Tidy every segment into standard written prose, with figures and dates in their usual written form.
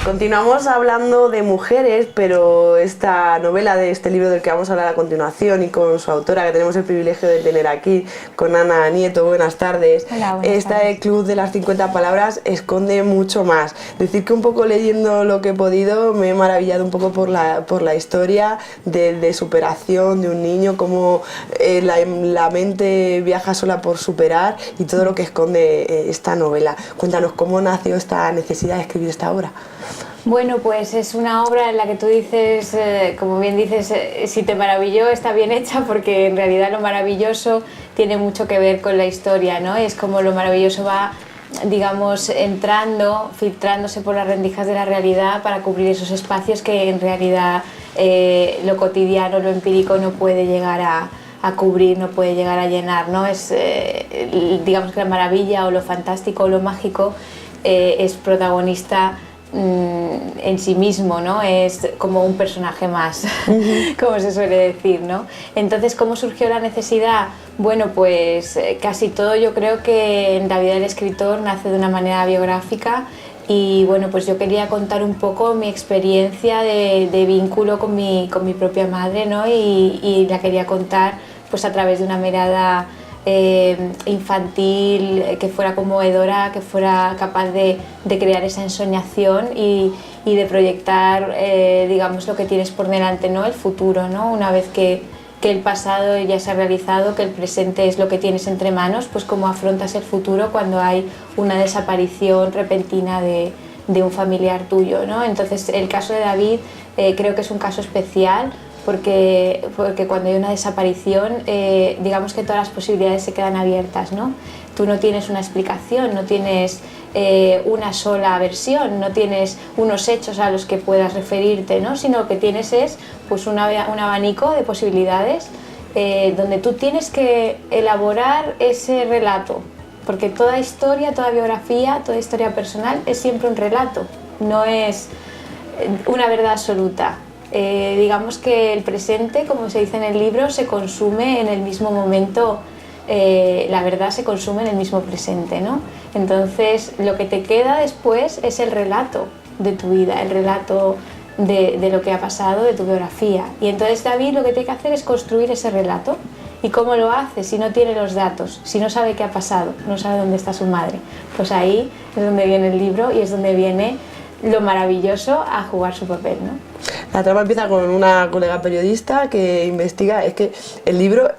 Continuamos hablando de mujeres, pero esta novela de este libro del que vamos a hablar a continuación y con su autora, que tenemos el privilegio de tener aquí, con Ana Nieto, buenas tardes. Hola, buenas tardes. Este Club de las 50 palabras esconde mucho más. Decir que un poco leyendo lo que he podido me he maravillado un poco por la historia de superación de un niño, cómo la mente viaja sola por superar y todo lo que esconde esta novela. Cuéntanos, ¿cómo nació esta necesidad de escribir esta obra? Bueno, pues es una obra en la que tú dices, como bien dices, si te maravilló está bien hecha, porque en realidad lo maravilloso tiene mucho que ver con la historia, ¿no? Es como lo maravilloso va, digamos, entrando, filtrándose por las rendijas de la realidad para cubrir esos espacios que en realidad lo cotidiano, lo empírico no puede llegar a cubrir, no puede llegar a llenar, ¿no? Es, digamos que la maravilla o lo fantástico o lo mágico es protagonista en sí mismo, ¿no? Es como un personaje más, como se suele decir, ¿no? Entonces, ¿cómo surgió la necesidad? Bueno, pues casi todo yo creo que en la vida del escritor nace de una manera biográfica y bueno, pues yo quería contar un poco mi experiencia de vínculo con mi propia madre, ¿no? Y la quería contar pues a través de una mirada infantil, que fuera conmovedora, que fuera capaz de crear esa ensoñación y de proyectar, digamos, lo que tienes por delante, ¿no? El futuro, ¿no? Una vez que el pasado ya se ha realizado, que el presente es lo que tienes entre manos, pues cómo afrontas el futuro cuando hay una desaparición repentina de un familiar tuyo, ¿no? Entonces, el caso de David creo que es un caso especial, porque cuando hay una desaparición, digamos que todas las posibilidades se quedan abiertas, ¿no? Tú no tienes una explicación, no tienes una sola versión, no tienes unos hechos a los que puedas referirte, ¿no? Sino lo que tienes es pues un abanico de posibilidades donde tú tienes que elaborar ese relato, porque toda historia, toda biografía, toda historia personal es siempre un relato, no es una verdad absoluta. Digamos que el presente, como se dice en el libro, se consume en el mismo momento, la verdad se consume en el mismo presente, ¿no? Entonces lo que te queda después es el relato de tu vida, el relato de lo que ha pasado, de tu biografía. Y entonces David lo que tiene que hacer es construir ese relato. ¿Y cómo lo hace si no tiene los datos, si no sabe qué ha pasado, no sabe dónde está su madre? Pues ahí es donde viene el libro y es donde viene lo maravilloso a jugar su papel, ¿no? La trama empieza con una colega periodista que investiga. Es que el libro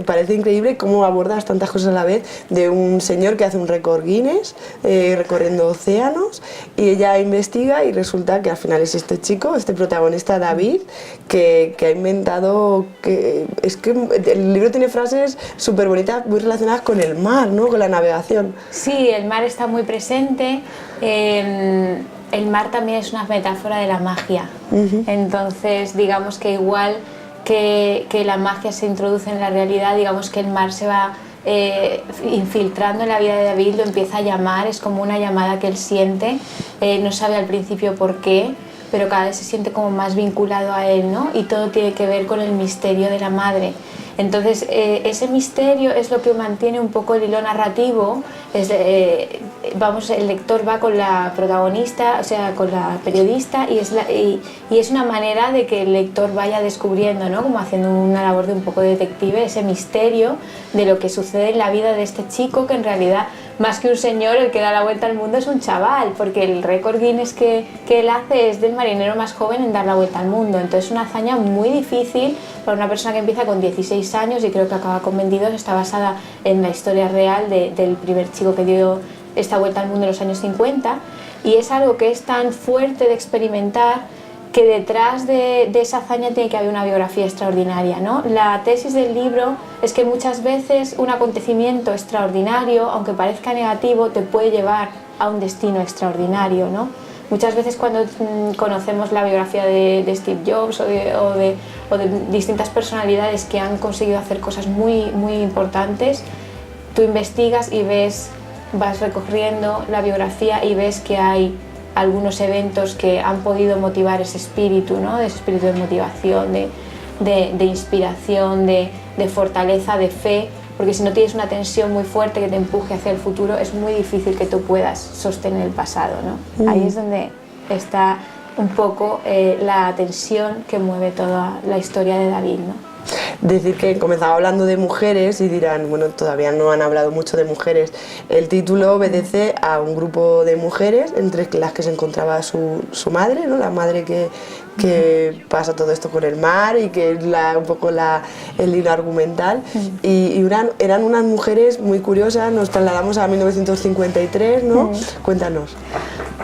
parece increíble cómo abordas tantas cosas a la vez, de un señor que hace un récord Guinness recorriendo océanos, y ella investiga y resulta que al final es este chico, este protagonista David, que ha inventado, es que el libro tiene frases súper bonitas, muy relacionadas con el mar, ¿no? Con la navegación. Sí, el mar está muy presente. El mar también es una metáfora de la magia. Entonces, digamos que igual que la magia se introduce en la realidad, digamos que el mar se va infiltrando en la vida de David, lo empieza a llamar, es como una llamada que él siente, no sabe al principio por qué, pero cada vez se siente como más vinculado a él, ¿no? Y todo tiene que ver con el misterio de la madre. Entonces, ese misterio es lo que mantiene un poco el hilo narrativo. El lector va con la protagonista, o sea, con la periodista, y es una manera de que el lector vaya descubriendo, ¿no? Como haciendo una labor de un poco detective, ese misterio de lo que sucede en la vida de este chico, que en realidad, más que un señor, el que da la vuelta al mundo es un chaval, porque el récord Guinness que él hace es del marinero más joven en dar la vuelta al mundo. Entonces es una hazaña muy difícil para una persona que empieza con 16 años y creo que acaba con 22, está basada en la historia real del primer chico que dio esta vuelta al mundo en los años 50, y es algo que es tan fuerte de experimentar que detrás de esa hazaña tiene que haber una biografía extraordinaria, ¿no? La tesis del libro es que muchas veces un acontecimiento extraordinario, aunque parezca negativo, te puede llevar a un destino extraordinario, ¿no? Muchas veces cuando conocemos la biografía de Steve Jobs o de distintas personalidades que han conseguido hacer cosas muy, muy importantes, tú investigas y vas recorriendo la biografía y ves que hay algunos eventos que han podido motivar ese espíritu, ¿no? De ese espíritu de motivación, de inspiración, de fortaleza, de fe, porque si no tienes una tensión muy fuerte que te empuje hacia el futuro, es muy difícil que tú puedas sostener el pasado, ¿no? Ahí es donde está un poco la tensión que mueve toda la historia de David, ¿no? Decir que comenzaba hablando de mujeres y dirán, bueno, todavía no han hablado mucho de mujeres. El título obedece a un grupo de mujeres, entre las que se encontraba su madre, ¿no? La madre que pasa todo esto con el mar y que es un poco el hilo argumental. Y eran unas mujeres muy curiosas, nos trasladamos a 1953, ¿no? Cuéntanos.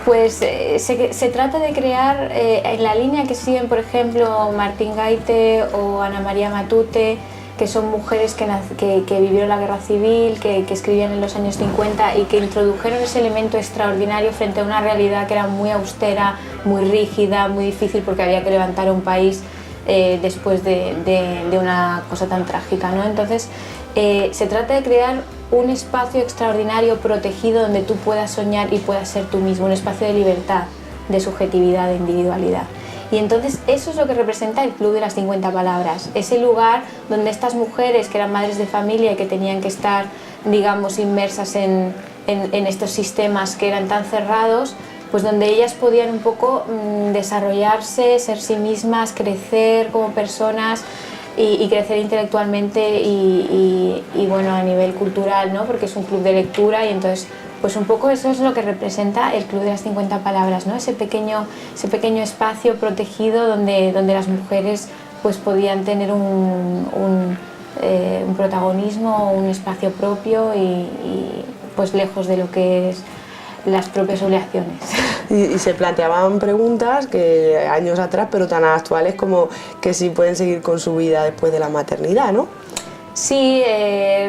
Pues se trata de crear, en la línea que siguen, por ejemplo, Martín Gaite o Ana María Matute, que son mujeres que vivieron la guerra civil, que escribían en los años 50 y que introdujeron ese elemento extraordinario frente a una realidad que era muy austera, muy rígida, muy difícil, porque había que levantar un país después de una cosa tan trágica, ¿no? Entonces, se trata de crear un espacio extraordinario, protegido, donde tú puedas soñar y puedas ser tú mismo, un espacio de libertad, de subjetividad, de individualidad. Y entonces eso es lo que representa el Club de las 50 Palabras, ese lugar donde estas mujeres que eran madres de familia y que tenían que estar, digamos, inmersas en estos sistemas que eran tan cerrados, pues donde ellas podían un poco desarrollarse, ser sí mismas, crecer como personas, y crecer intelectualmente y bueno, a nivel cultural, ¿no? Porque es un club de lectura y entonces pues un poco eso es lo que representa el Club de las 50 Palabras, ¿no? Ese pequeño espacio protegido donde las mujeres pues podían tener un protagonismo, un espacio propio y pues lejos de lo que es las propias obligaciones. Y se planteaban preguntas que años atrás, pero tan actuales como que si pueden seguir con su vida después de la maternidad, ¿no? Sí,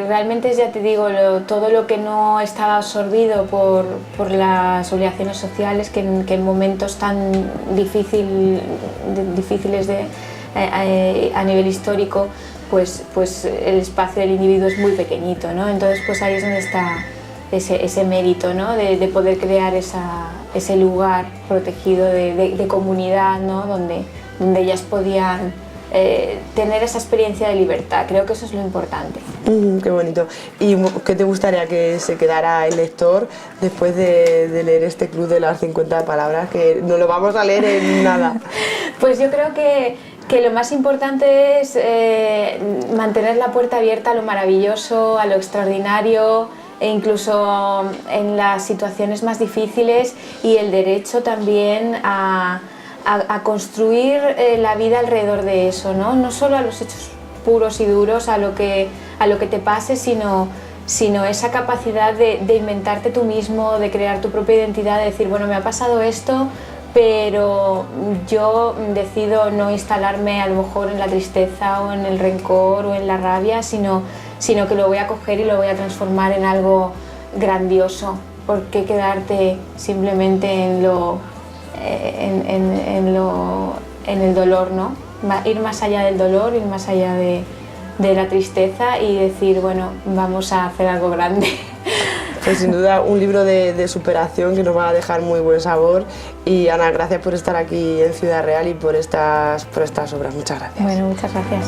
realmente ya te digo, todo lo que no estaba absorbido por las obligaciones sociales, que en momentos tan difíciles a nivel histórico, pues el espacio del individuo es muy pequeñito, ¿no? Entonces pues ahí es donde está ese mérito, ¿no? de poder crear ese lugar protegido de comunidad, ¿no? donde ellas podían tener esa experiencia de libertad. Creo que eso es lo importante. Qué bonito. ¿Y qué te gustaría que se quedara el lector después de leer este Club de las 50 Palabras, que no lo vamos a leer en nada? Pues yo creo que lo más importante es mantener la puerta abierta a lo maravilloso, a lo extraordinario, e incluso en las situaciones más difíciles, y el derecho también a construir la vida alrededor de eso, ¿no? No solo a los hechos puros y duros, a lo que te pase, sino esa capacidad de inventarte tú mismo, de crear tu propia identidad, de decir, bueno, me ha pasado esto, pero yo decido no instalarme a lo mejor en la tristeza o en el rencor o en la rabia, sino que lo voy a coger y lo voy a transformar en algo grandioso. ¿Por qué quedarte simplemente en el dolor, ¿no? Ir más allá del dolor, ir más allá de la tristeza y decir, bueno, vamos a hacer algo grande. Pues sin duda un libro de superación que nos va a dejar muy buen sabor. Y Ana, gracias por estar aquí en Ciudad Real y por estas obras. Muchas gracias. Bueno, muchas gracias.